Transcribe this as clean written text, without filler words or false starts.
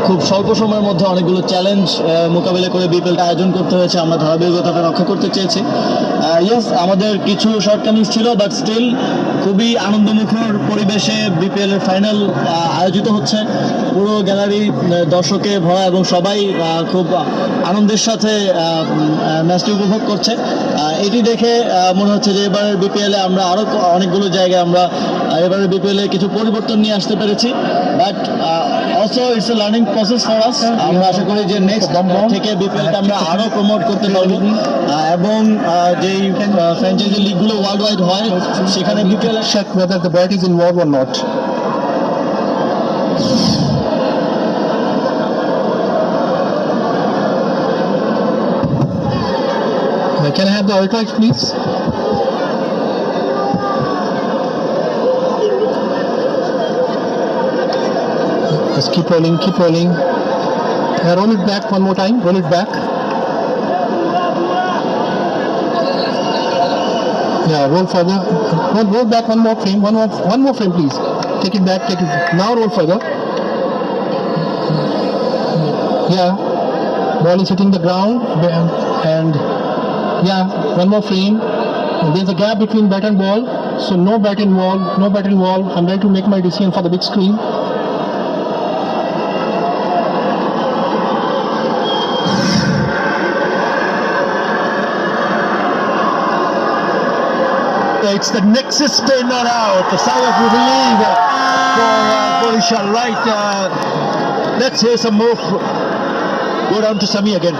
খুব স্বল্প সময়ের মধ্যে অনেকগুলো চ্যালেঞ্জ মোকাবিলা করে বিপিএলটা আয়োজন করতে হয়েছে। আমরা ধারাবাহিকতাটা রক্ষা করতে চেয়েছি। ইয়েস, আমাদের কিছু শর্টকামিংস ছিল, বাট স্টিল খুবই আনন্দমুখর পরিবেশে বিপিএল এর ফাইনাল আয়োজিত হচ্ছে। পুরো গ্যালারি দর্শকে ভরা এবং সবাই খুব আনন্দের সাথে ম্যাচটি উপভোগ করছে। এটি দেখে মনে হচ্ছে যে এবারের বিপিএলে আমরা আরও অনেকগুলো জায়গায় আমরা এবারের বিপিএলে কিছু পরিবর্তন নিয়ে আসতে পেরেছি। But also it's a learning process for us. আমরা আশা করি যে নেক্সট থেকে বিপিএলটা আমরা আরও প্রমোট করতে পারবো এবং যেই ফ্র্যাঞ্চাইজি লিগগুলো ওয়ার্ল্ড ওয়াইড হয় সেখানে BPL check whether the bat is involved or not. Can I have the ultra please? Just keep rolling, keep rolling. Roll it back one more time, roll it back. Yeah, roll further. Roll back one more frame, one more frame please. Take it back, take it back. Now roll further. Yeah, ball is hitting the ground and yeah, one more frame. There's a gap between bat and ball, so no bat involved, no bat involved. I'm ready to make my decision for the big screen. It's the Nexus stay not out. The sigh of relief for Borisha Light. Let's hear some more. Go down to Sami again.